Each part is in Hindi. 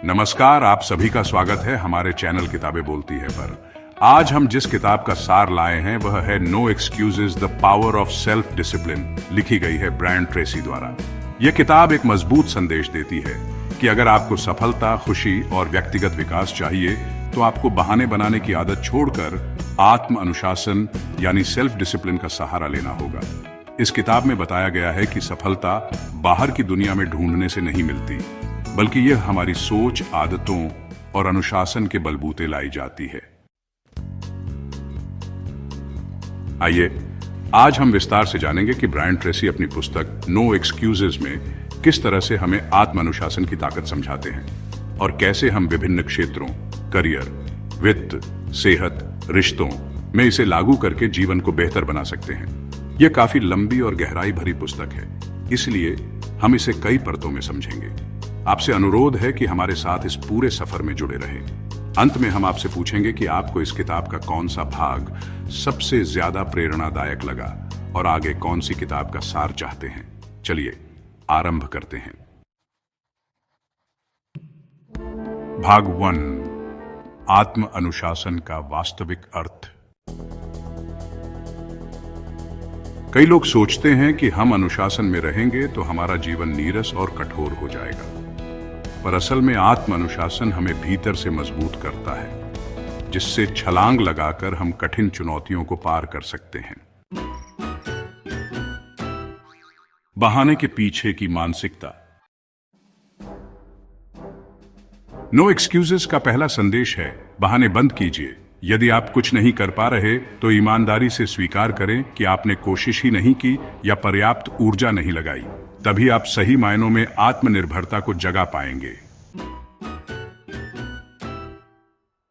नमस्कार, आप सभी का स्वागत है हमारे चैनल किताबें बोलती है पर। आज हम जिस किताब का सार लाए हैं वह है no excuses the power of self discipline. लिखी गई है ब्रायन ट्रेसी द्वारा। यह किताब एक मजबूत संदेश देती है कि अगर आपको सफलता, खुशी और व्यक्तिगत विकास चाहिए तो आपको बहाने बनाने की आदत छोड़कर आत्म अनुशासन यानी सेल्फ डिसिप्लिन का सहारा लेना होगा। इस किताब में बताया गया है कि सफलता बाहर की दुनिया में ढूंढने से नहीं मिलती, बल्कि यह हमारी सोच, आदतों और अनुशासन के बलबूते लाई जाती है। आइए आज हम विस्तार से जानेंगे कि ब्रायन ट्रेसी अपनी पुस्तक नो एक्सक्यूजेज में किस तरह से हमें आत्म अनुशासन की ताकत समझाते हैं और कैसे हम विभिन्न क्षेत्रों, करियर, वित्त, सेहत, रिश्तों में इसे लागू करके जीवन को बेहतर बना सकते हैं। यह काफी लंबी और गहराई भरी पुस्तक है, इसलिए हम इसे कई परतों में समझेंगे। आपसे अनुरोध है कि हमारे साथ इस पूरे सफर में जुड़े रहें। अंत में हम आपसे पूछेंगे कि आपको इस किताब का कौन सा भाग सबसे ज्यादा प्रेरणादायक लगा और आगे कौन सी किताब का सार चाहते हैं। चलिए आरंभ करते हैं। भाग 1, आत्म अनुशासन का वास्तविक अर्थ। कई लोग सोचते हैं कि हम अनुशासन में रहेंगे तो हमारा जीवन नीरस और कठोर हो जाएगा, पर असल में आत्म अनुशासन हमें भीतर से मजबूत करता है, जिससे छलांग लगाकर हम कठिन चुनौतियों को पार कर सकते हैं। बहाने के पीछे की मानसिकता। नो एक्सक्यूजेस का पहला संदेश है, बहाने बंद कीजिए। यदि आप कुछ नहीं कर पा रहे तो ईमानदारी से स्वीकार करें कि आपने कोशिश ही नहीं की या पर्याप्त ऊर्जा नहीं लगाई। तभी आप सही मायनों में आत्मनिर्भरता को जगा पाएंगे।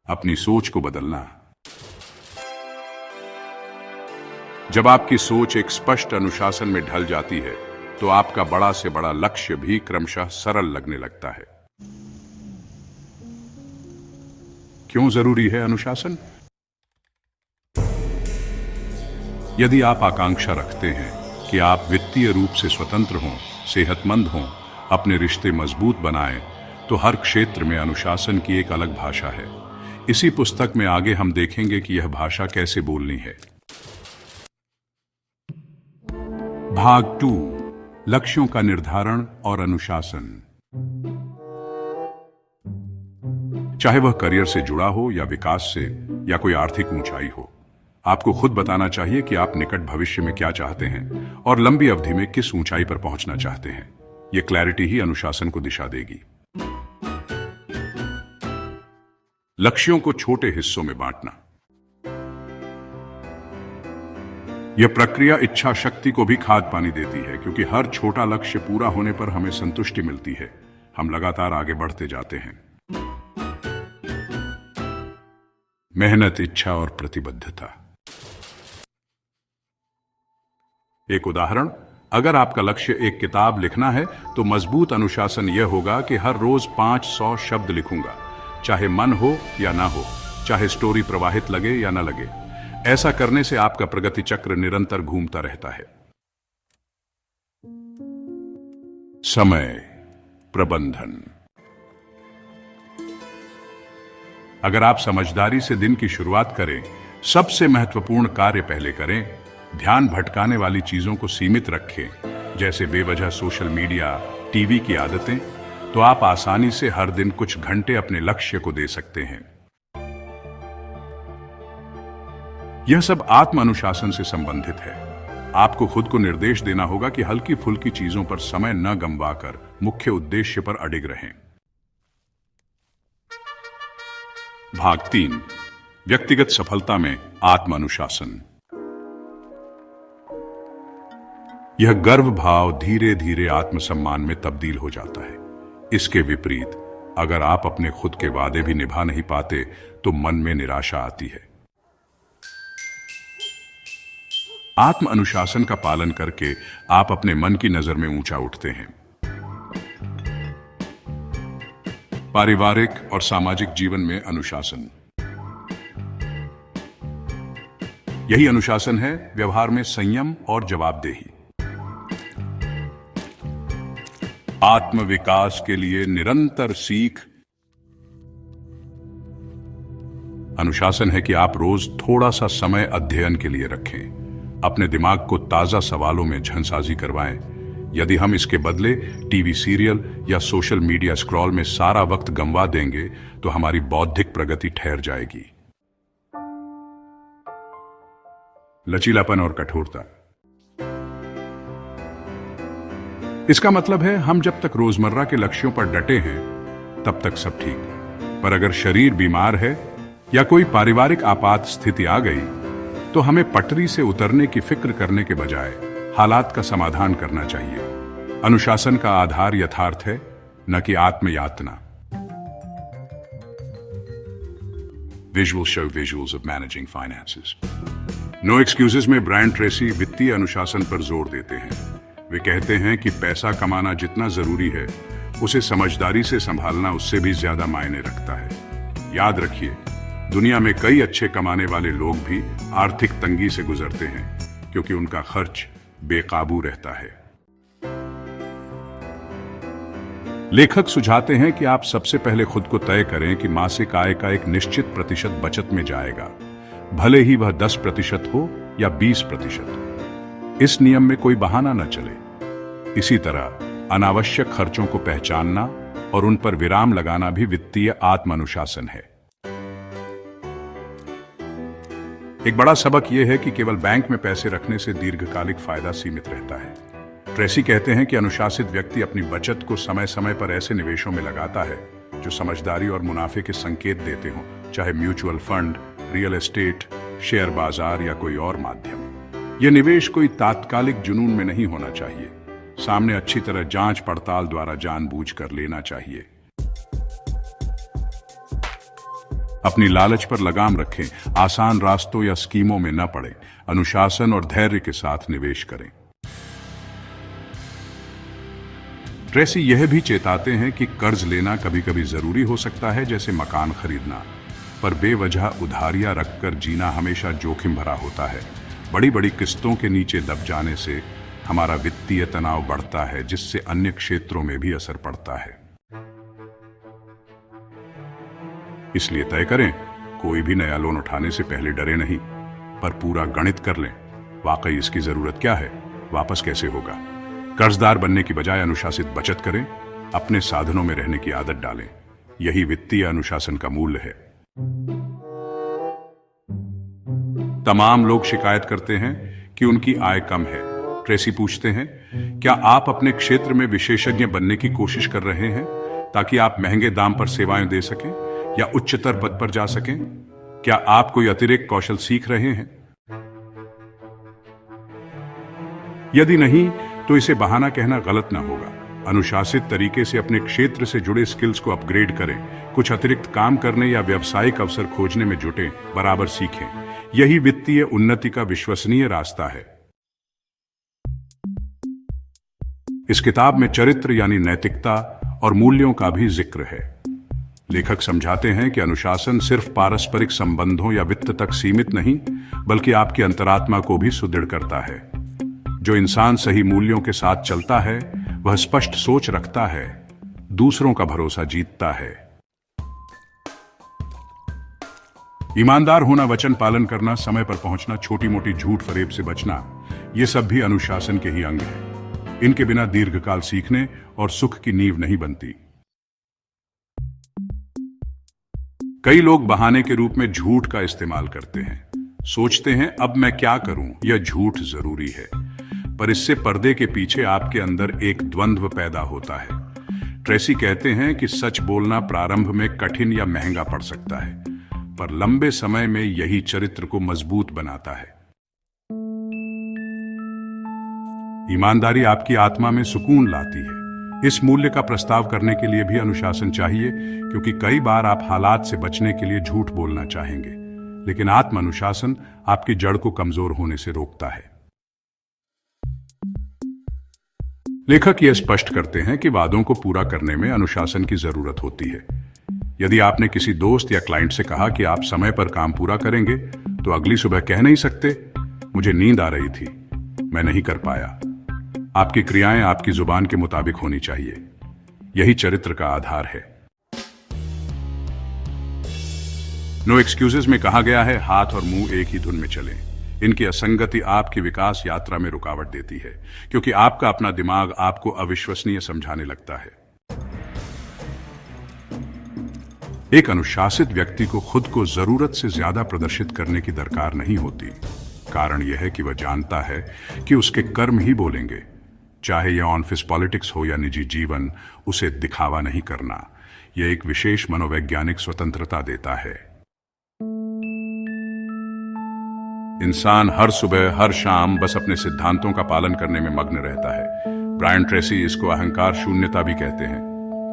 अपनी सोच को बदलना। जब आपकी सोच एक स्पष्ट अनुशासन में ढल जाती है तो आपका बड़ा से बड़ा लक्ष्य भी क्रमशः सरल लगने लगता है। क्यों जरूरी है अनुशासन? यदि आप आकांक्षा रखते हैं कि आप वित्तीय रूप से स्वतंत्र हों, सेहतमंद हों, अपने रिश्ते मजबूत बनाएं, तो हर क्षेत्र में अनुशासन की एक अलग भाषा है। इसी पुस्तक में आगे हम देखेंगे कि यह भाषा कैसे बोलनी है। भाग 2, लक्ष्यों का निर्धारण और अनुशासन। चाहे वह करियर से जुड़ा हो या विकास से या कोई आर्थिक ऊंचाई हो, आपको खुद बताना चाहिए कि आप निकट भविष्य में क्या चाहते हैं और लंबी अवधि में किस ऊंचाई पर पहुंचना चाहते हैं। यह क्लैरिटी ही अनुशासन को दिशा देगी। लक्ष्यों को छोटे हिस्सों में बांटना। यह प्रक्रिया इच्छा शक्ति को भी खाद पानी देती है, क्योंकि हर छोटा लक्ष्य पूरा होने पर हमें संतुष्टि मिलती है। हम लगातार आगे बढ़ते जाते हैं। मेहनत, इच्छा और प्रतिबद्धता। एक उदाहरण, अगर आपका लक्ष्य एक किताब लिखना है तो मजबूत अनुशासन यह होगा कि हर रोज 500 शब्द लिखूंगा, चाहे मन हो या ना हो, चाहे स्टोरी प्रवाहित लगे या ना लगे। ऐसा करने से आपका प्रगति चक्र निरंतर घूमता रहता है। समय प्रबंधन। अगर आप समझदारी से दिन की शुरुआत करें, सबसे महत्वपूर्ण कार्य पहले करें, ध्यान भटकाने वाली चीजों को सीमित रखें, जैसे बेवजह सोशल मीडिया, टीवी की आदतें, तो आप आसानी से हर दिन कुछ घंटे अपने लक्ष्य को दे सकते हैं। यह सब आत्म अनुशासन से संबंधित है। आपको खुद को निर्देश देना होगा कि हल्की फुल्की चीजों पर समय न गंवाकर मुख्य उद्देश्य पर अडिग रहें। भाग 3, व्यक्तिगत सफलता में आत्म अनुशासन। यह गर्व भाव धीरे धीरे आत्मसम्मान में तब्दील हो जाता है। इसके विपरीत, अगर आप अपने खुद के वादे भी निभा नहीं पाते तो मन में निराशा आती है। आत्म अनुशासन का पालन करके आप अपने मन की नजर में ऊंचा उठते हैं। पारिवारिक और सामाजिक जीवन में अनुशासन। यही अनुशासन है व्यवहार में संयम और जवाबदेही। आत्म विकास के लिए निरंतर सीख, अनुशासन है कि आप रोज थोड़ा सा समय अध्ययन के लिए रखें, अपने दिमाग को ताजा सवालों में झंसाजी करवाएं। यदि हम इसके बदले टीवी सीरियल या सोशल मीडिया स्क्रॉल में सारा वक्त गंवा देंगे तो हमारी बौद्धिक प्रगति ठहर जाएगी। लचीलापन और कठोरता। इसका मतलब है हम जब तक रोजमर्रा के लक्ष्यों पर डटे हैं तब तक सब ठीक, पर अगर शरीर बीमार है या कोई पारिवारिक आपात स्थिति आ गई तो हमें पटरी से उतरने की फिक्र करने के बजाय हालात का समाधान करना चाहिए। अनुशासन का आधार यथार्थ है, न कि आत्मयातना। Visual show visuals of managing finances. No excuses में ब्रायन ट्रेसी वित्तीय अनुशासन पर जोर देते हैं। वे कहते हैं कि पैसा कमाना जितना जरूरी है, उसे समझदारी से संभालना उससे भी ज्यादा मायने रखता है। याद रखिए, दुनिया में कई अच्छे कमाने वाले लोग भी आर्थिक तंगी से गुजरते हैं क्योंकि उनका खर्च बेकाबू रहता है। लेखक सुझाते हैं कि आप सबसे पहले खुद को तय करें कि मासिक आय का एक निश्चित प्रतिशत बचत में जाएगा, भले ही वह 10% हो या 20%। इस नियम में कोई बहाना न चले। इसी तरह अनावश्यक खर्चों को पहचानना और उन पर विराम लगाना भी वित्तीय आत्मानुशासन है। एक बड़ा सबक यह है कि केवल बैंक में पैसे रखने से दीर्घकालिक फायदा सीमित रहता है। ट्रेसी कहते हैं कि अनुशासित व्यक्ति अपनी बचत को समय समय पर ऐसे निवेशों में लगाता है जो समझदारी और मुनाफे के संकेत देते हों, चाहे mutual fund, real estate, share बाजार या कोई और माध्यम। यह निवेश कोई तात्कालिक जुनून में नहीं होना चाहिए, सामने अच्छी तरह जांच पड़ताल द्वारा जानबूझकर लेना चाहिए। अपनी लालच पर लगाम रखें, आसान रास्तों या स्कीमों में न पड़े। अनुशासन और धैर्य के साथ निवेश करें। ट्रेसी यह भी चेताते हैं कि कर्ज लेना कभी कभी जरूरी हो सकता है, जैसे मकान खरीदना, पर बेवजह उधारियां रखकर जीना हमेशा जोखिम भरा होता है। बड़ी बड़ी किस्तों के नीचे दब जाने से हमारा वित्तीय तनाव बढ़ता है, जिससे अन्य क्षेत्रों में भी असर पड़ता है। इसलिए तय करें, कोई भी नया लोन उठाने से पहले डरे नहीं, पर पूरा गणित कर लें। वाकई इसकी जरूरत क्या है, वापस कैसे होगा। कर्जदार बनने की बजाय अनुशासित बचत करें, अपने साधनों में रहने की आदत डालें। यही वित्तीय अनुशासन का मूल्य है। तमाम लोग शिकायत करते हैं कि उनकी आय कम है। ट्रेसी पूछते हैं, क्या आप अपने क्षेत्र में विशेषज्ञ बनने की कोशिश कर रहे हैं ताकि आप महंगे दाम पर सेवाएं दे सकें या उच्चतर पद पर जा सकें? क्या आप कोई अतिरिक्त कौशल सीख रहे हैं? यदि नहीं, तो इसे बहाना कहना गलत ना होगा। अनुशासित तरीके से अपने क्षेत्र से जुड़े स्किल्स को अपग्रेड करें, कुछ अतिरिक्त काम करने या व्यावसायिक अवसर खोजने में जुटें, बराबर सीखें। यही वित्तीय उन्नति का विश्वसनीय रास्ता है। इस किताब में चरित्र यानी नैतिकता और मूल्यों का भी जिक्र है। लेखक समझाते हैं कि अनुशासन सिर्फ पारस्परिक संबंधों या वित्त तक सीमित नहीं, बल्कि आपकी अंतरात्मा को भी सुदृढ़ करता है। जो इंसान सही मूल्यों के साथ चलता है, वह स्पष्ट सोच रखता है, दूसरों का भरोसा जीतता है। ईमानदार होना, वचन पालन करना, समय पर पहुंचना, छोटी मोटी झूठ फरेब से बचना, ये सब भी अनुशासन के ही अंग हैं। इनके बिना दीर्घकाल सीखने और सुख की नींव नहीं बनती। कई लोग बहाने के रूप में झूठ का इस्तेमाल करते हैं। सोचते हैं अब मैं क्या करूं, यह झूठ जरूरी है, पर इससे पर्दे के पीछे आपके अंदर एक द्वंद्व पैदा होता है। ट्रेसी कहते हैं कि सच बोलना प्रारंभ में कठिन या महंगा पड़ सकता है, पर लंबे समय में यही चरित्र को मजबूत बनाता है। ईमानदारी आपकी आत्मा में सुकून लाती है। इस मूल्य का प्रस्ताव करने के लिए भी अनुशासन चाहिए, क्योंकि कई बार आप हालात से बचने के लिए झूठ बोलना चाहेंगे, लेकिन आत्म अनुशासन आपकी जड़ को कमजोर होने से रोकता है। लेखक यह स्पष्ट करते हैं कि वादों को पूरा करने में अनुशासन की जरूरत होती है। यदि आपने किसी दोस्त या क्लाइंट से कहा कि आप समय पर काम पूरा करेंगे, तो अगली सुबह कह नहीं सकते, मुझे नींद आ रही थी, मैं नहीं कर पाया। आपकी क्रियाएं आपकी जुबान के मुताबिक होनी चाहिए। यही चरित्र का आधार है। नो एक्सक्यूजेस में कहा गया है, हाथ और मुंह एक ही धुन में चलें। इनकी असंगति आपकी विकास यात्रा में रुकावट देती है, क्योंकि आपका अपना दिमाग आपको अविश्वसनीय समझाने लगता है। एक अनुशासित व्यक्ति को खुद को जरूरत से ज्यादा प्रदर्शित करने की दरकार नहीं होती। कारण यह है कि वह जानता है कि उसके कर्म ही बोलेंगे। चाहे यह ऑफिस पॉलिटिक्स हो या निजी जीवन, उसे दिखावा नहीं करना। यह एक विशेष मनोवैज्ञानिक स्वतंत्रता देता है। इंसान हर सुबह हर शाम बस अपने सिद्धांतों का पालन करने में मग्न रहता है। ब्रायन ट्रेसी इसको अहंकार शून्यता भी कहते हैं,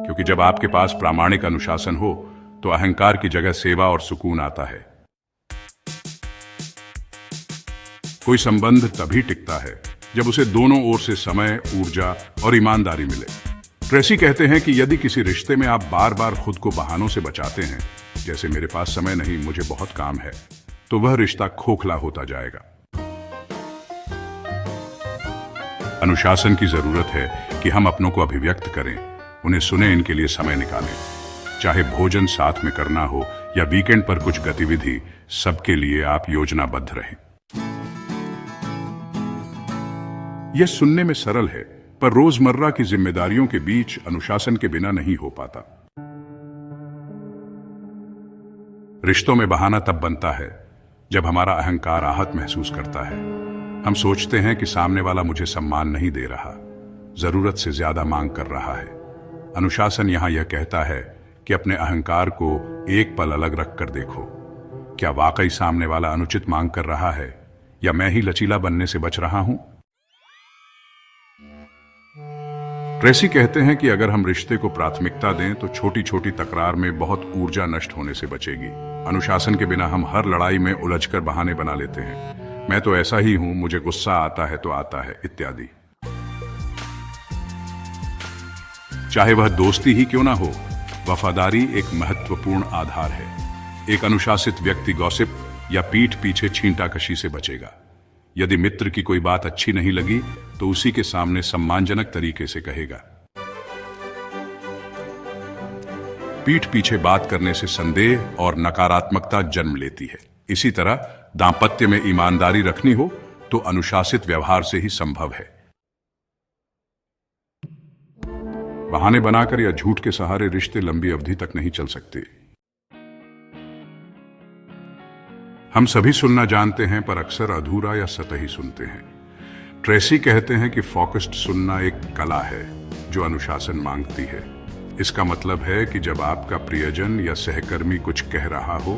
क्योंकि जब आपके पास प्रामाणिक अनुशासन हो तो अहंकार की जगह सेवा और सुकून आता है। कोई संबंध तभी टिकता है जब उसे दोनों ओर से समय, ऊर्जा और ईमानदारी मिले। ट्रेसी कहते हैं कि यदि किसी रिश्ते में आप बार बार खुद को बहानों से बचाते हैं, जैसे मेरे पास समय नहीं, मुझे बहुत काम है, तो वह रिश्ता खोखला होता जाएगा। अनुशासन की जरूरत है कि हम अपनों को अभिव्यक्त करें, उन्हें सुने, इनके लिए समय निकालें। चाहे भोजन साथ में करना हो या वीकेंड पर कुछ गतिविधि, सबके लिए आप योजनाबद्ध रहें। यह सुनने में सरल है, पर रोजमर्रा की जिम्मेदारियों के बीच अनुशासन के बिना नहीं हो पाता। रिश्तों में बहाना तब बनता है जब हमारा अहंकार आहत महसूस करता है। हम सोचते हैं कि सामने वाला मुझे सम्मान नहीं दे रहा, जरूरत से ज्यादा मांग कर रहा है। अनुशासन यहां यह कहता है कि अपने अहंकार को एक पल अलग रखकर देखो। क्या वाकई सामने वाला अनुचित मांग कर रहा है, या मैं ही लचीला बनने से बच रहा हूं? ट्रेसी कहते हैं कि अगर हम रिश्ते को प्राथमिकता दें तो छोटी छोटी तकरार में बहुत ऊर्जा नष्ट होने से बचेगी। अनुशासन के बिना हम हर लड़ाई में उलझकर बहाने बना लेते हैं। मैं तो ऐसा ही हूं, मुझे गुस्सा आता है तो आता है, इत्यादि। चाहे वह दोस्ती ही क्यों ना हो, वफादारी एक महत्वपूर्ण आधार है। एक अनुशासित व्यक्ति गॉसिप या पीठ पीछे छींटाकशी से बचेगा। यदि मित्र की कोई बात अच्छी नहीं लगी तो उसी के सामने सम्मानजनक तरीके से कहेगा। पीठ पीछे बात करने से संदेह और नकारात्मकता जन्म लेती है। इसी तरह दांपत्य में ईमानदारी रखनी हो तो अनुशासित व्यवहार से ही संभव है। बहाने बनाकर या झूठ के सहारे रिश्ते लंबी अवधि तक नहीं चल सकते। हम सभी सुनना जानते हैं, पर अक्सर अधूरा या सतही सुनते हैं। ट्रेसी कहते हैं कि फोकस्ड सुनना एक कला है जो अनुशासन मांगती है। इसका मतलब है कि जब आपका प्रियजन या सहकर्मी कुछ कह रहा हो,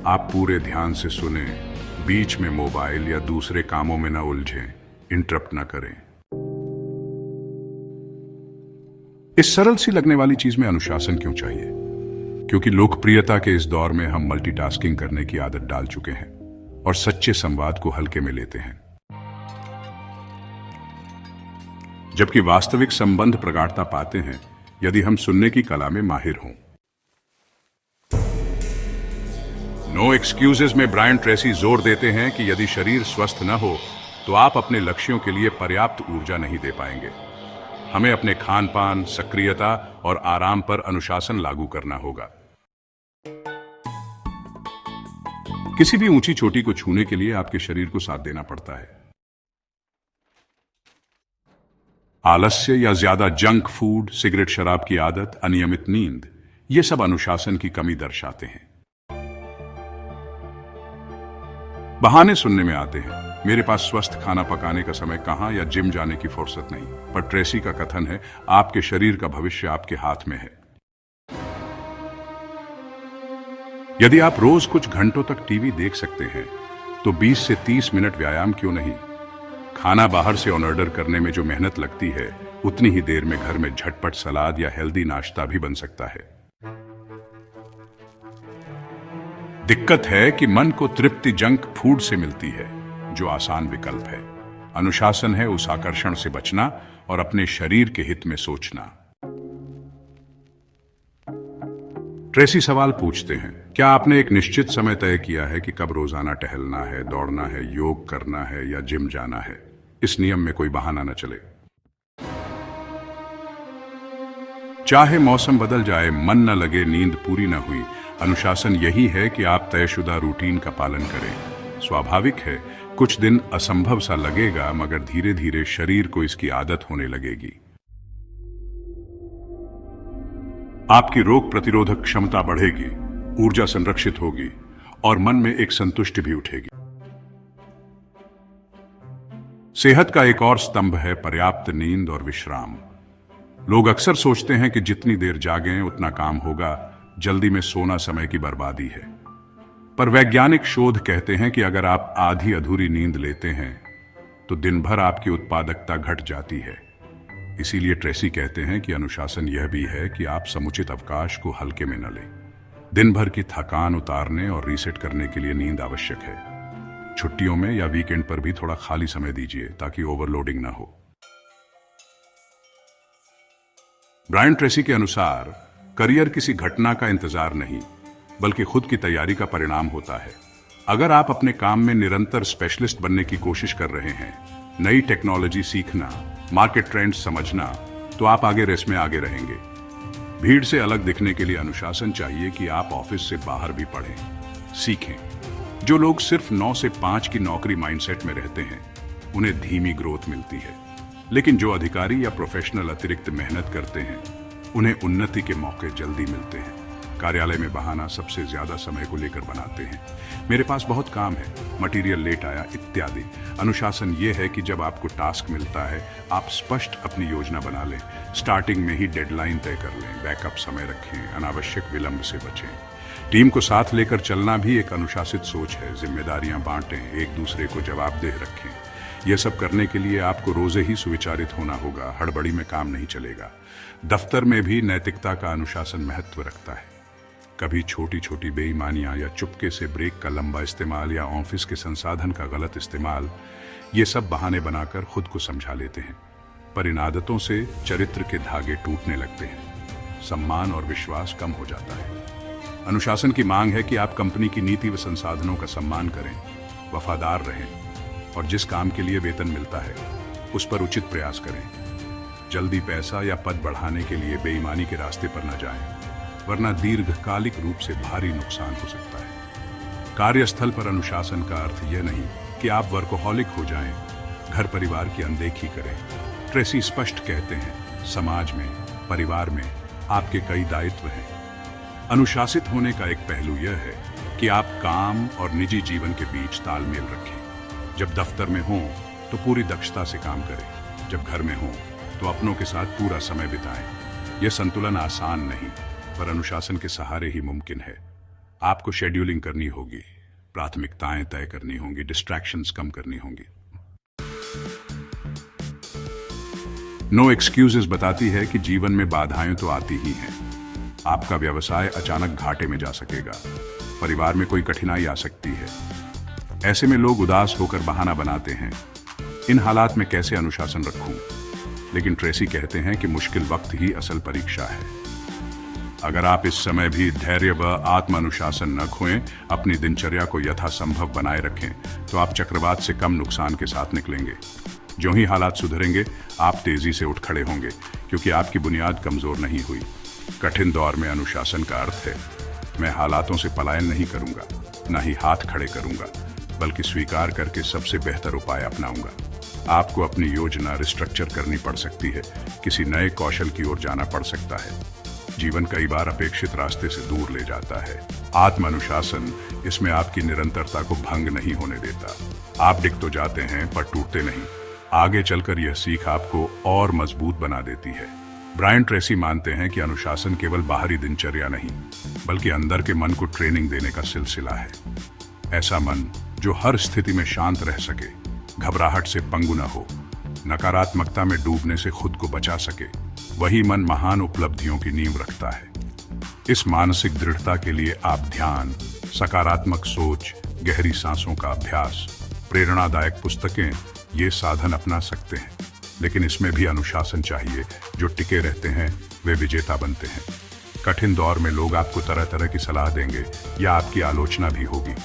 आप पूरे ध्यान से सुने, बीच में मोबाइल या दूसरे कामों में न उलझें, इंटरप्ट न करें। इस सरल सी लगने वाली चीज में अनुशासन क्यों चाहिए? क्योंकि लोकप्रियता के इस दौर में हम मल्टीटास्किंग करने की आदत डाल चुके हैं और सच्चे संवाद को हल्के में लेते हैं, जबकि वास्तविक संबंध प्रगाढ़ता पाते हैं यदि हम सुनने की कला में माहिर हों। नो एक्सक्यूजेस में ब्रायन ट्रेसी जोर देते हैं कि यदि शरीर स्वस्थ न हो तो आप अपने लक्ष्यों के लिए पर्याप्त ऊर्जा नहीं दे पाएंगे। हमें अपने खान पान, सक्रियता और आराम पर अनुशासन लागू करना होगा। किसी भी ऊंची चोटी को छूने के लिए आपके शरीर को साथ देना पड़ता है। आलस्य या ज्यादा जंक फूड, सिगरेट शराब की आदत, अनियमित नींद, ये सब अनुशासन की कमी दर्शाते हैं। बहाने सुनने में आते हैं, मेरे पास स्वस्थ खाना पकाने का समय कहां या जिम जाने की फुर्सत नहीं। पर ट्रेसी का कथन है, आपके शरीर का भविष्य आपके हाथ में है। यदि आप रोज कुछ घंटों तक टीवी देख सकते हैं तो 20 से 30 मिनट व्यायाम क्यों नहीं? खाना बाहर से ऑर्डर करने में जो मेहनत लगती है, उतनी ही देर में घर में झटपट सलाद या हेल्दी नाश्ता भी बन सकता है। दिक्कत है कि मन को तृप्ति जंक फूड से मिलती है, जो आसान विकल्प है। अनुशासन है उस आकर्षण से बचना और अपने शरीर के हित में सोचना। ट्रेसी सवाल पूछते हैं, क्या आपने एक निश्चित समय तय किया है कि कब रोजाना टहलना है, दौड़ना है, योग करना है या जिम जाना है? इस नियम में कोई बहाना न चले। चाहे मौसम बदल जाए, मन न लगे, नींद पूरी न हुई, अनुशासन यही है कि आप तयशुदा रूटीन का पालन करें। स्वाभाविक है, कुछ दिन असंभव सा लगेगा, मगर धीरे धीरे शरीर को इसकी आदत होने लगेगी। आपकी रोग प्रतिरोधक क्षमता बढ़ेगी, ऊर्जा संरक्षित होगी और मन में एक संतुष्टि भी उठेगी। सेहत का एक और स्तंभ है पर्याप्त नींद और विश्राम। लोग अक्सर सोचते हैं कि जितनी देर जागें उतना काम होगा, जल्दी में सोना समय की बर्बादी है। पर वैज्ञानिक शोध कहते हैं कि अगर आप आधी अधूरी नींद लेते हैं तो दिन भर आपकी उत्पादकता घट जाती है। इसीलिए ट्रेसी कहते हैं कि अनुशासन यह भी है कि आप समुचित अवकाश को हल्के में न लें। दिन भर की थकान उतारने और रीसेट करने के लिए नींद आवश्यक है। छुट्टियों में या वीकेंड पर भी थोड़ा खाली समय दीजिए ताकि ओवरलोडिंग ना हो। ब्रायन ट्रेसी के अनुसार करियर किसी घटना का इंतजार नहीं, बल्कि खुद की तैयारी का परिणाम होता है। अगर आप अपने काम में निरंतर स्पेशलिस्ट बनने की कोशिश कर रहे हैं, नई टेक्नोलॉजी सीखना, मार्केट ट्रेंड्स समझना, तो आप आगे रेस में आगे रहेंगे। भीड़ से अलग दिखने के लिए अनुशासन चाहिए कि आप ऑफिस से बाहर भी पढ़ें, सीखें। जो लोग सिर्फ 9 से 5 की नौकरी माइंडसेट में रहते हैं, उन्हें धीमी ग्रोथ मिलती है। लेकिन जो अधिकारी या प्रोफेशनल अतिरिक्त मेहनत करते हैं, उन्हें उन्नति के मौके जल्दी मिलते हैं। कार्यालय में बहाना सबसे ज्यादा समय को लेकर बनाते हैं, मेरे पास बहुत काम है, मटेरियल लेट आया इत्यादि। अनुशासन ये है कि जब आपको टास्क मिलता है, आप स्पष्ट अपनी योजना बना लें, स्टार्टिंग में ही डेडलाइन तय कर लें, बैकअप समय रखें, अनावश्यक विलंब से बचें। टीम को साथ लेकर चलना भी एक अनुशासित सोच है। जिम्मेदारियां बांटें, एक दूसरे को जवाबदेह रखें। यह सब करने के लिए आपको रोजे ही सुविचारित होना होगा, हड़बड़ी में काम नहीं चलेगा। दफ्तर में भी नैतिकता का अनुशासन महत्व रखता है। कभी छोटी छोटी बेईमानियां या चुपके से ब्रेक का लंबा इस्तेमाल या ऑफिस के संसाधन का गलत इस्तेमाल, ये सब बहाने बनाकर खुद को समझा लेते हैं। पर इन आदतों से चरित्र के धागे टूटने लगते हैं, सम्मान और विश्वास कम हो जाता है। अनुशासन की मांग है कि आप कंपनी की नीति व संसाधनों का सम्मान करें, वफादार रहें और जिस काम के लिए वेतन मिलता है उस पर उचित प्रयास करें। जल्दी पैसा या पद बढ़ाने के लिए बेईमानी के रास्ते पर न जाएं, वरना दीर्घकालिक रूप से भारी नुकसान हो सकता है। कार्यस्थल पर अनुशासन का अर्थ यह नहीं कि आप वर्कोहॉलिक हो जाएं, घर परिवार की अनदेखी करें। ट्रेसी स्पष्ट कहते हैं, समाज में, परिवार में आपके कई दायित्व हैं। अनुशासित होने का एक पहलू यह है कि आप काम और निजी जीवन के बीच तालमेल रखें। जब दफ्तर में हों तो पूरी दक्षता से काम करें, जब घर में हों तो अपनों के साथ पूरा समय बिताएं। यह संतुलन आसान नहीं, पर अनुशासन के सहारे ही मुमकिन है। आपको शेड्यूलिंग करनी होगी, प्राथमिकताएं तय करनी होंगी, डिस्ट्रैक्शंस कम करनी होंगी। नो एक्सक्यूजेस बताती है कि जीवन में बाधाएं तो आती ही हैं। आपका व्यवसाय अचानक घाटे में जा सकेगा, परिवार में कोई कठिनाई आ सकती है। ऐसे में लोग उदास होकर बहाना बनाते हैं। इन हालात में कैसे अनुशासन रखूं? लेकिन ट्रेसी कहते हैं कि मुश्किल वक्त ही असल परीक्षा है। अगर आप इस समय भी धैर्य व आत्म अनुशासन न खोएं, अपनी दिनचर्या को यथासंभव बनाए रखें, तो आप चक्रवात से कम नुकसान के साथ निकलेंगे। जो ही हालात सुधरेंगे, आप तेजी से उठ खड़े होंगे, क्योंकि आपकी बुनियाद कमजोर नहीं हुई। कठिन दौर में अनुशासन का अर्थ है, मैं हालातों से पलायन नहीं करूंगा, न ही हाथ खड़े करूंगा, बल्कि स्वीकार करके सबसे बेहतर उपाय अपनाऊंगा। आपको अपनी योजना रिस्ट्रक्चर करनी पड़ सकती है, किसी नए कौशल की ओर जाना पड़ सकता है। जीवन कई बार अपेक्षित रास्ते से दूर ले जाता है। आत्म अनुशासन इसमें आपकी निरंतरता को भंग नहीं होने देता। आप डिग तो जाते हैं पर टूटते नहीं। आगे चलकर यह सीख आपको और मजबूत बना देती है। ब्रायन ट्रेसी मानते हैं कि अनुशासन केवल बाहरी दिनचर्या नहीं, बल्कि अंदर के मन को ट्रेनिंग देने का सिलसिला है। ऐसा मन जो हर स्थिति में शांत रह सके, घबराहट से पंगु न हो, नकारात्मकता में डूबने से खुद को बचा सके, वही मन महान उपलब्धियों की नींव रखता है। इस मानसिक दृढ़ता के लिए आप ध्यान, सकारात्मक सोच, गहरी सांसों का अभ्यास, प्रेरणादायक पुस्तकें, ये साधन अपना सकते हैं। लेकिन इसमें भी अनुशासन चाहिए। जो टिके रहते हैं वे विजेता बनते हैं। कठिन दौर में लोग आपको तरह तरह की सलाह देंगे या आपकी आलोचना भी होगी।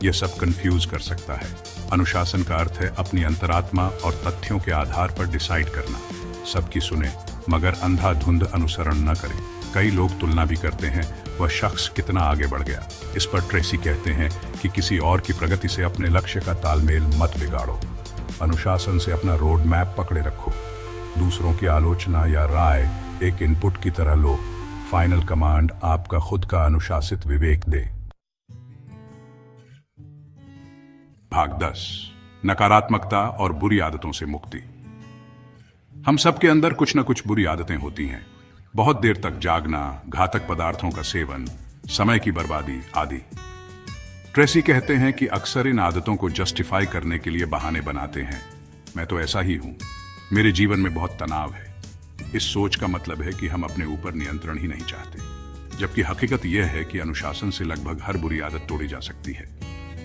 यह सब कंफ्यूज कर सकता है। अनुशासन का अर्थ है अपनी अंतरात्मा और तथ्यों के आधार पर डिसाइड करना। सबकी सुने, मगर अंधाधुंध अनुसरण न करें। कई लोग तुलना भी करते हैं, वह शख्स कितना आगे बढ़ गया। इस पर ट्रेसी कहते हैं कि किसी और की प्रगति से अपने लक्ष्य का तालमेल मत बिगाड़ो। अनुशासन से अपना रोड मैप पकड़े रखो। दूसरों की आलोचना या राय एक इनपुट की तरह लो। फाइनल कमांड आपका खुद का अनुशासित विवेक दे। भाग 10, नकारात्मकता और बुरी आदतों से मुक्ति। हम सबके अंदर कुछ न कुछ बुरी आदतें होती हैं। बहुत देर तक जागना, घातक पदार्थों का सेवन, समय की बर्बादी आदि। ट्रेसी कहते हैं कि अक्सर इन आदतों को जस्टिफाई करने के लिए बहाने बनाते हैं। मैं तो ऐसा ही हूं, मेरे जीवन में बहुत तनाव है। इस सोच का मतलब है कि हम अपने ऊपर नियंत्रण ही नहीं चाहते, जबकि हकीकत यह है कि अनुशासन से लगभग हर बुरी आदत तोड़ी जा सकती है,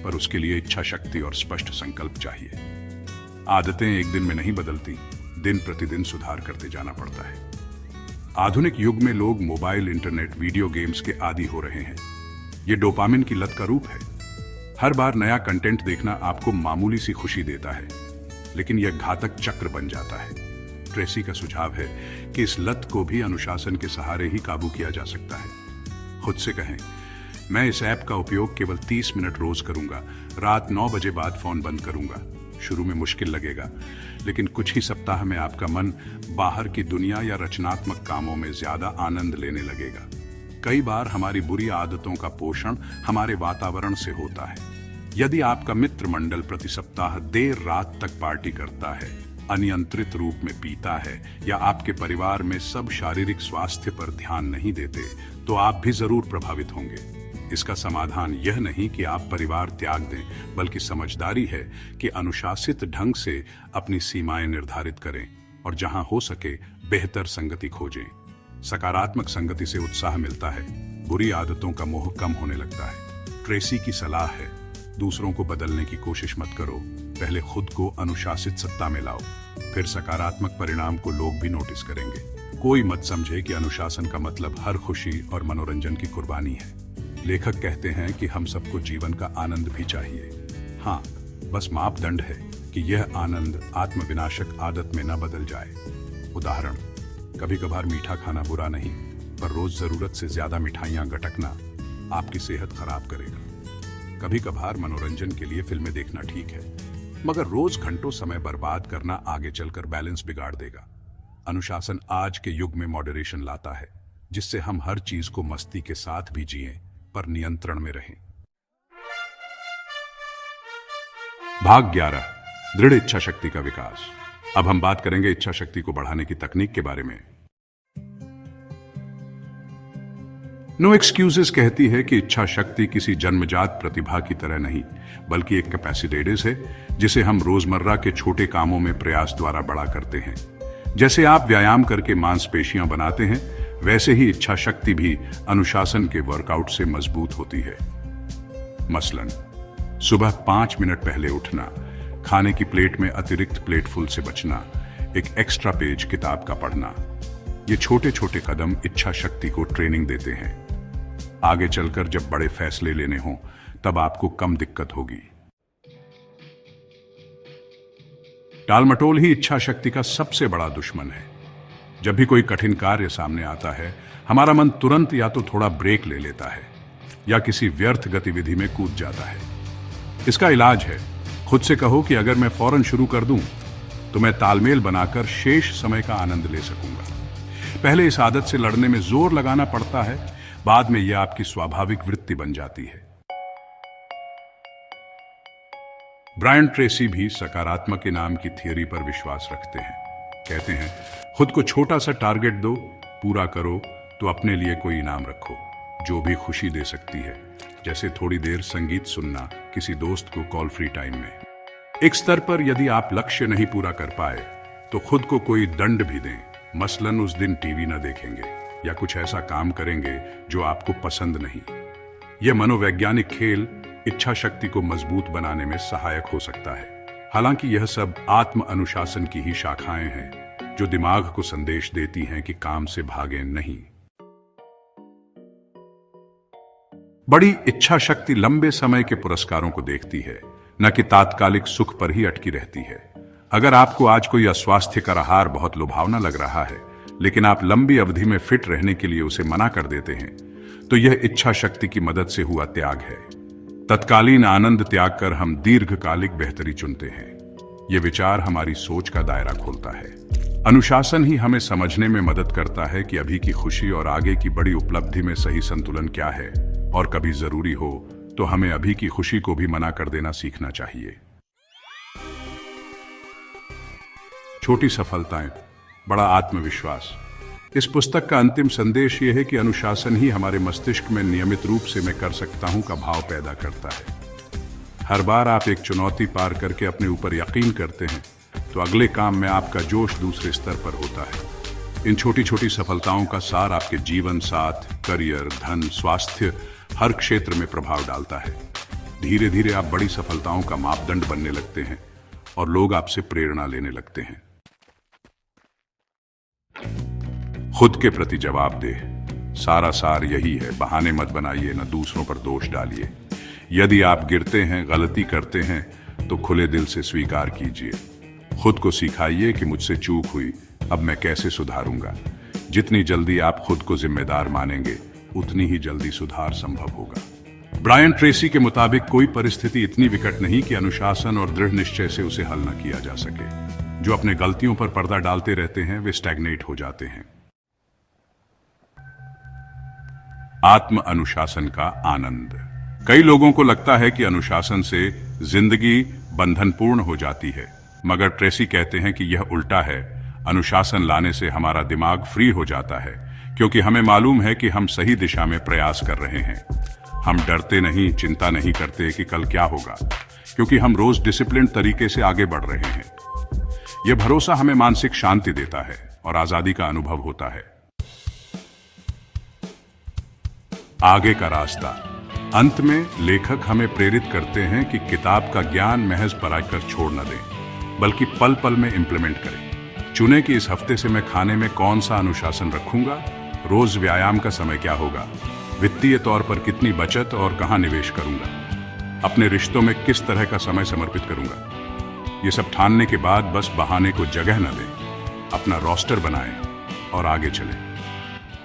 पर उसके लिए इच्छा शक्ति और स्पष्ट संकल्प चाहिए। आदतें एक दिन में नहीं बदलती, दिन प्रतिदिन सुधार करते जाना पड़ता है। आधुनिक युग में लोग मोबाइल, इंटरनेट, वीडियो गेम्स के आदी हो रहे हैं। ये डोपामिन की लत का रूप है। हर बार नया कंटेंट देखना आपको मामूली सी खुशी देता है, लेकिन यह घातक चक्र बन जाता है। ट्रेसी का सुझाव है कि इस लत को भी अनुशासन के सहारे ही काबू किया जा सकता है। खुद से कहें, मैं इस ऐप का उपयोग केवल 30 मिनट रोज करूंगा, रात 9 बजे बाद फोन बंद करूंगा। शुरू में मुश्किल लगेगा, लेकिन कुछ ही सप्ताह में आपका मन बाहर की दुनिया या रचनात्मक कामों में ज्यादा आनंद लेने लगेगा। कई बार हमारी बुरी आदतों का पोषण हमारे वातावरण से होता है। यदि आपका मित्र मंडल प्रति सप्ताह देर रात तक पार्टी करता है, अनियंत्रित रूप में पीता है, या आपके परिवार में सब शारीरिक स्वास्थ्य पर ध्यान नहीं देते, तो आप भी जरूर प्रभावित होंगे। इसका समाधान यह नहीं कि आप परिवार त्याग दें, बल्कि समझदारी है कि अनुशासित ढंग से अपनी सीमाएं निर्धारित करें और जहां हो सके बेहतर संगति खोजें। सकारात्मक संगति से उत्साह मिलता है, बुरी आदतों का मोह कम होने लगता है। ट्रेसी की सलाह है, दूसरों को बदलने की कोशिश मत करो, पहले खुद को अनुशासित सत्ता में लाओ, फिर सकारात्मक परिणाम को लोग भी नोटिस करेंगे। कोई मत समझे कि अनुशासन का मतलब हर खुशी और मनोरंजन की कुर्बानी है। लेखक कहते हैं कि हम सबको जीवन का आनंद भी चाहिए। हाँ, बस मापदंड है कि यह आनंद आत्मविनाशक आदत में न बदल जाए। उदाहरण, कभी कभार मीठा खाना बुरा नहीं, पर रोज जरूरत से ज्यादा मिठाइयां गटकना आपकी सेहत खराब करेगा। कभी कभार मनोरंजन के लिए फिल्में देखना ठीक है, मगर रोज घंटों समय बर्बाद करना आगे चलकर बैलेंस बिगाड़ देगा। अनुशासन आज के युग में मॉडरेशन लाता है, जिससे हम हर चीज को मस्ती के साथ भी जिएं, पर नियंत्रण में रहें। भाग 11, दृढ़ इच्छा शक्ति का विकास। अब हम बात करेंगे इच्छा शक्ति को बढ़ाने की तकनीक के बारे में। नो एक्सक्यूजेस कहती है कि इच्छा शक्ति किसी जन्मजात प्रतिभा की तरह नहीं, बल्कि एक कैपेसिटेडिस है, जिसे हम रोजमर्रा के छोटे कामों में प्रयास द्वारा बड़ा करते हैं। जैसे आप व्यायाम करके मांसपेशियां बनाते हैं, वैसे ही इच्छा शक्ति भी अनुशासन के वर्कआउट से मजबूत होती है। मसलन, सुबह 5 मिनट पहले उठना, खाने की प्लेट में अतिरिक्त प्लेटफुल से बचना, एक एक्स्ट्रा पेज किताब का पढ़ना। ये छोटे छोटे कदम इच्छा शक्ति को ट्रेनिंग देते हैं। आगे चलकर जब बड़े फैसले लेने हों, तब आपको कम दिक्कत होगी। टालमटोल ही इच्छा शक्ति का सबसे बड़ा दुश्मन है। जब भी कोई कठिन कार्य सामने आता है, हमारा मन तुरंत या तो थोड़ा ब्रेक ले लेता है या किसी व्यर्थ गतिविधि में कूद जाता है। इसका इलाज है, खुद से कहो कि अगर मैं फौरन शुरू कर दूं, तो मैं तालमेल बनाकर शेष समय का आनंद ले सकूंगा। पहले इस आदत से लड़ने में जोर लगाना पड़ता है, बाद में यह आपकी स्वाभाविक वृत्ति बन जाती है। ब्रायन ट्रेसी भी सकारात्मक इनाम की थियरी पर विश्वास रखते हैं। कहते हैं, खुद को छोटा सा टारगेट दो, पूरा करो तो अपने लिए कोई इनाम रखो, जो भी खुशी दे सकती है, जैसे थोड़ी देर संगीत सुनना, किसी दोस्त को कॉल फ्री टाइम में। एक स्तर पर यदि आप लक्ष्य नहीं पूरा कर पाए, तो खुद को कोई दंड भी दें। मसलन उस दिन टीवी न देखेंगे या कुछ ऐसा काम करेंगे जो आपको पसंद नहीं। यह मनोवैज्ञानिक खेल इच्छा शक्ति को मजबूत बनाने में सहायक हो सकता है। हालांकि यह सब आत्म अनुशासन की ही शाखाएं हैं, जो दिमाग को संदेश देती हैं कि काम से भागें नहीं। बड़ी इच्छा शक्ति लंबे समय के पुरस्कारों को देखती है, न कि तात्कालिक सुख पर ही अटकी रहती है। अगर आपको आज कोई अस्वास्थ्यकर आहार बहुत लुभावना लग रहा है, लेकिन आप लंबी अवधि में फिट रहने के लिए उसे मना कर देते हैं, तो यह इच्छा शक्ति की मदद से हुआ त्याग है। तत्कालीन आनंद त्याग कर हम दीर्घकालिक बेहतरी चुनते हैं। यह विचार हमारी सोच का दायरा खोलता है। अनुशासन ही हमें समझने में मदद करता है कि अभी की खुशी और आगे की बड़ी उपलब्धि में सही संतुलन क्या है, और कभी जरूरी हो तो हमें अभी की खुशी को भी मना कर देना सीखना चाहिए। छोटी सफलताएं, बड़ा आत्मविश्वास। इस पुस्तक का अंतिम संदेश यह है कि अनुशासन ही हमारे मस्तिष्क में नियमित रूप से मैं कर सकता हूं का भाव पैदा करता है। हर बार आप एक चुनौती पार करके अपने ऊपर यकीन करते हैं, तो अगले काम में आपका जोश दूसरे स्तर पर होता है। इन छोटी छोटी सफलताओं का सार आपके जीवन साथ, करियर, धन, स्वास्थ्य, हर क्षेत्र में प्रभाव डालता है। धीरे धीरे आप बड़ी सफलताओं का मापदंड बनने लगते हैं और लोग आपसे प्रेरणा लेने लगते हैं। खुद के प्रति जवाबदेह। सारा सार यही है, बहाने मत बनाइए, न दूसरों पर दोष डालिए। यदि आप गिरते हैं, गलती करते हैं, तो खुले दिल से स्वीकार कीजिए। खुद को सिखाइए कि मुझसे चूक हुई, अब मैं कैसे सुधारूंगा। जितनी जल्दी आप खुद को जिम्मेदार मानेंगे, उतनी ही जल्दी सुधार संभव होगा। ब्रायन ट्रेसी के मुताबिक कोई परिस्थिति इतनी विकट नहीं कि अनुशासन और दृढ़ निश्चय से उसे हल न किया जा सके। जो अपने गलतियों पर पर्दा डालते रहते हैं, वे स्टैग्नेट हो जाते हैं। आत्म अनुशासन का आनंद। कई लोगों को लगता है कि अनुशासन से जिंदगी बंधनपूर्ण हो जाती है, मगर ट्रेसी कहते हैं कि यह उल्टा है। अनुशासन लाने से हमारा दिमाग फ्री हो जाता है, क्योंकि हमें मालूम है कि हम सही दिशा में प्रयास कर रहे हैं। हम डरते नहीं, चिंता नहीं करते कि कल क्या होगा, क्योंकि हम रोज डिसिप्लिन तरीके से आगे बढ़ रहे हैं। यह भरोसा हमें मानसिक शांति देता है और आजादी का अनुभव होता है। आगे का रास्ता। अंत में लेखक हमें प्रेरित करते हैं कि किताब का ज्ञान महज पढ़कर छोड़ न दें, बल्कि पल पल में इंप्लीमेंट करें। चुने कि इस हफ्ते से मैं खाने में कौन सा अनुशासन रखूंगा, रोज व्यायाम का समय क्या होगा, वित्तीय तौर पर कितनी बचत और कहां निवेश करूंगा, अपने रिश्तों में किस तरह का समय समर्पित करूंगा। ये सब ठानने के बाद बस बहाने को जगह न दें, अपना रोस्टर बनाएं और आगे चलें।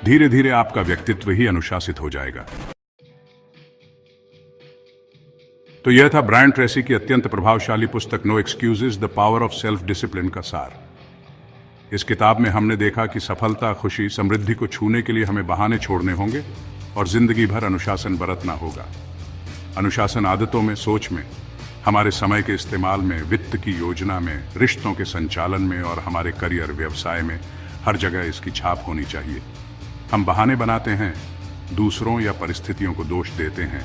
धीरे धीरे आपका व्यक्तित्व ही अनुशासित हो जाएगा। तो यह था ब्रायन ट्रेसी की अत्यंत प्रभावशाली पुस्तक no excuses, the power of self discipline का सार। इस किताब में हमने देखा कि सफलता, खुशी, समृद्धि को छूने के लिए हमें बहाने छोड़ने होंगे और जिंदगी भर अनुशासन बरतना होगा। अनुशासन आदतों में, सोच में, हमारे समय के इस्तेमाल में, वित्त की योजना में, रिश्तों के संचालन में और हमारे करियर, व्यवसाय में, हर जगह इसकी छाप होनी चाहिए। हम बहाने बनाते हैं, दूसरों या परिस्थितियों को दोष देते हैं,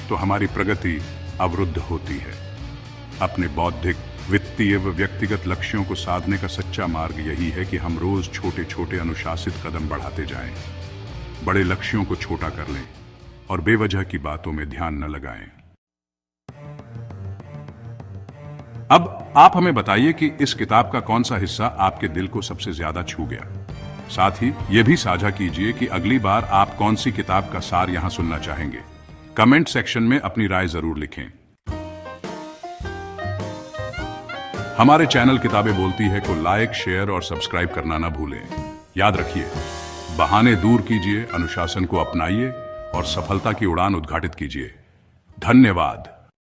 तो हमारी प्रगति अवरुद्ध होती है। अपने बौद्धिक, वित्तीय व व्यक्तिगत लक्ष्यों को साधने का सच्चा मार्ग यही है कि हम रोज छोटे छोटे अनुशासित कदम बढ़ाते जाएं, बड़े लक्ष्यों को छोटा कर लें और बेवजह की बातों में ध्यान न लगाएं। अब आप हमें बताइए कि इस किताब का कौन सा हिस्सा आपके दिल को सबसे ज्यादा छू गया। साथ ही यह भी साझा कीजिए कि अगली बार आप कौन सी किताब का सार यहां सुनना चाहेंगे। कमेंट सेक्शन में अपनी राय जरूर लिखें। हमारे चैनल किताबें बोलती है को लाइक, शेयर और सब्सक्राइब करना ना भूलें। याद रखिए, बहाने दूर कीजिए, अनुशासन को अपनाइए और सफलता की उड़ान उद्घाटित कीजिए। धन्यवाद।